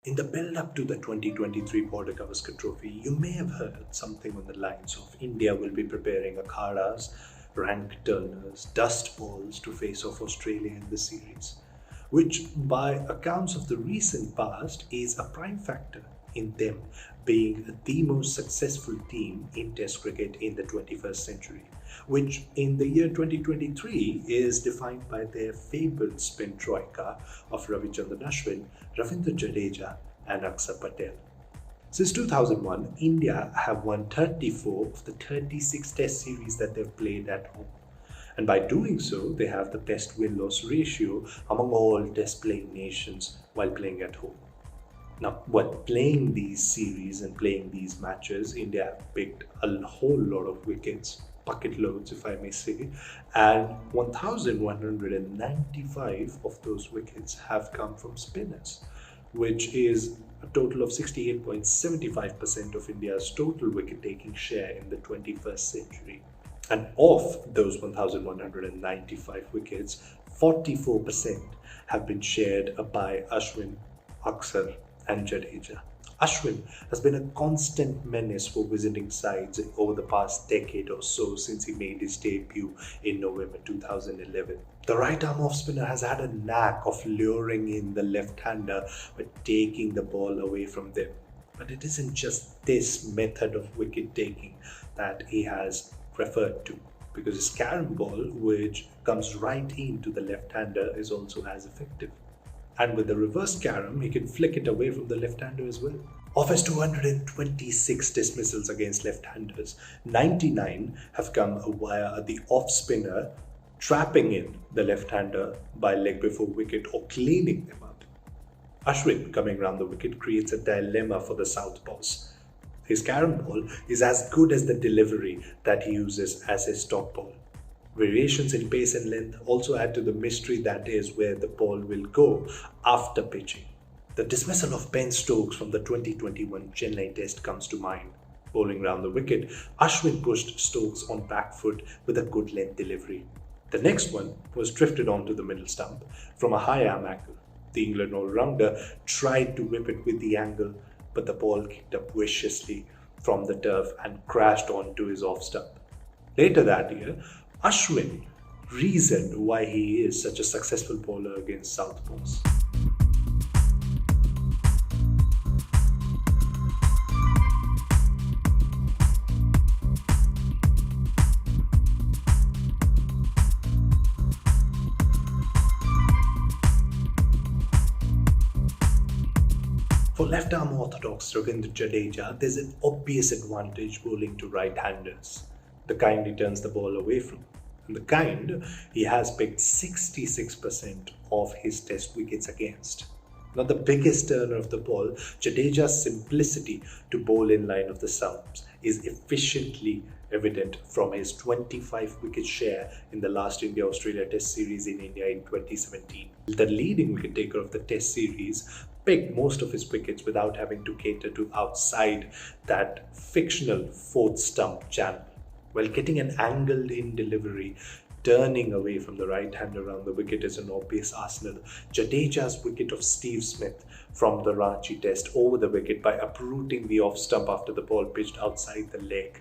In the build-up to the 2023 Gavaskar Trophy, you may have heard something on the lines of India will be preparing akhadas, rank turners, dust balls to face off Australia in the series, which, by accounts of the recent past, is a prime factor in them being the most successful team in Test cricket in the 21st century, which in the year 2023 is defined by their fabled spin troika of Ravichandran Ashwin, Ravindra Jadeja and Axar Patel. Since 2001, India have won 34 of the 36 Test series that they've played at home. And by doing so, they have the best win-loss ratio among all Test playing nations while playing at home. Now, while playing these series and playing these matches, India have picked a whole lot of wickets, bucket loads if I may say, and 1,195 of those wickets have come from spinners, which is a total of 68.75% of India's total wicket-taking share in the 21st century. And of those 1,195 wickets, 44% have been shared by Ashwin, Axar and Jadeja. Ashwin has been a constant menace for visiting sides over the past decade or so since he made his debut in November 2011. The right-arm off-spinner has had a knack of luring in the left-hander by taking the ball away from them. But it isn't just this method of wicket-taking that he has referred to, because his carom ball, which comes right into the left-hander, is also as effective. And with the reverse carom, he can flick it away from the left-hander as well. Of his 226 dismissals against left-handers, 99 have come via the off-spinner trapping in the left-hander by leg before wicket or cleaning them up. Ashwin coming round the wicket creates a dilemma for the southpaws. His carom ball is as good as the delivery that he uses as his top ball. Variations in pace and length also add to the mystery that is where the ball will go after pitching. The dismissal of Ben Stokes from the 2021 Chennai Test comes to mind. Bowling round the wicket, Ashwin pushed Stokes on back foot with a good length delivery. The next one was drifted onto the middle stump from a high arm angle. The England all-rounder tried to whip it with the angle, but the ball kicked up viciously from the turf and crashed onto his off stump. Later that year, Ashwin reasoned why he is such a successful bowler against southpaws. For left-arm orthodox Ravindra Jadeja, there's an obvious advantage bowling to right-handers, the kind he turns the ball away from. And the kind he has picked 66% of his Test wickets against. Not the biggest turner of the ball, Jadeja's simplicity to bowl in line of the stumps is efficiently evident from his 25 wicket share in the last India-Australia Test series in India in 2017. The leading wicket taker of the Test series picked most of his wickets without having to cater to outside that fictional fourth stump channel. While getting an angled in delivery, turning away from the right hand around the wicket is an obvious arsenal. Jadeja's wicket of Steve Smith from the Ranchi Test over the wicket by uprooting the off stump after the ball pitched outside the leg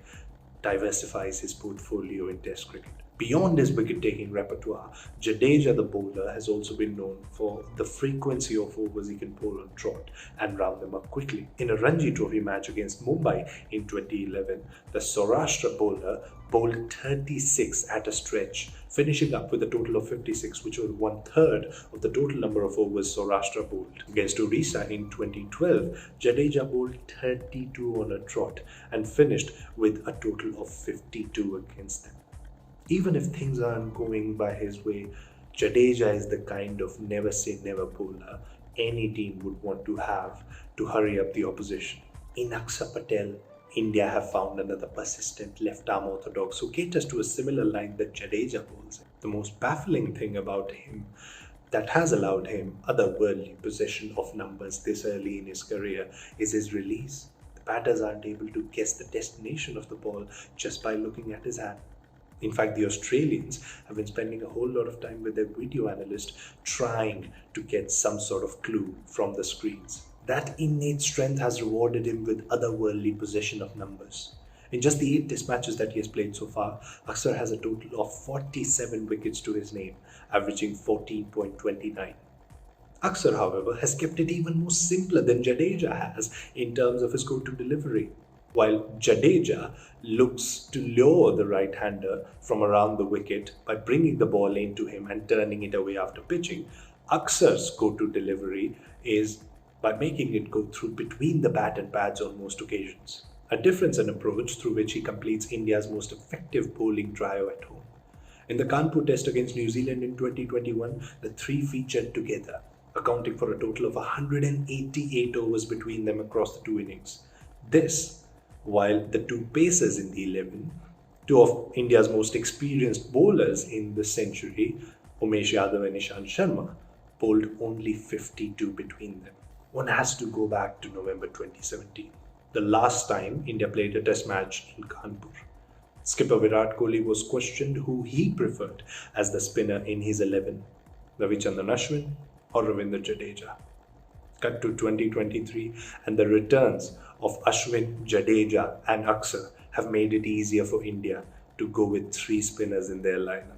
diversifies his portfolio in Test cricket. Beyond his wicket-taking repertoire, Jadeja the bowler has also been known for the frequency of overs he can bowl on trot and round them up quickly. In a Ranji Trophy match against Mumbai in 2011, the Saurashtra bowler bowled 36 at a stretch, finishing up with a total of 56, which was one-third of the total number of overs Saurashtra bowled. Against Odisha in 2012, Jadeja bowled 32 on a trot and finished with a total of 52 against them. Even if things aren't going by his way, Jadeja is the kind of never say never bowler any team would want to have to hurry up the opposition. In Axar Patel, India have found another persistent left-arm orthodox who caters to a similar line that Jadeja bowls. The most baffling thing about him that has allowed him otherworldly possession of numbers this early in his career is his release. The batters aren't able to guess the destination of the ball just by looking at his hand. In fact, the Australians have been spending a whole lot of time with their video analyst trying to get some sort of clue from the screens. That innate strength has rewarded him with otherworldly possession of numbers. In just the 8 test matches that he has played so far, Axar has a total of 47 wickets to his name, averaging 14.29. Axar, however, has kept it even more simpler than Jadeja has in terms of his go-to delivery. While Jadeja looks to lure the right-hander from around the wicket by bringing the ball into him and turning it away after pitching, Axar's go-to delivery is by making it go through between the bat and pads on most occasions. A difference in approach through which he completes India's most effective bowling trio at home. In the Kanpur Test against New Zealand in 2021, the three featured together, accounting for a total of 188 overs between them across the two innings. This, while the two pacers in the 11, two of India's most experienced bowlers in the century, Umesh Yadav and Ishant Sharma, bowled only 52 between them. One has to go back to November 2017, the last time India played a test match in Kanpur. Skipper Virat Kohli was questioned who he preferred as the spinner in his 11, Ravichandran Ashwin or Ravindra Jadeja. Cut to 2023 and the returns of Ashwin, Jadeja and Axar have made it easier for India to go with 3 spinners in their lineup.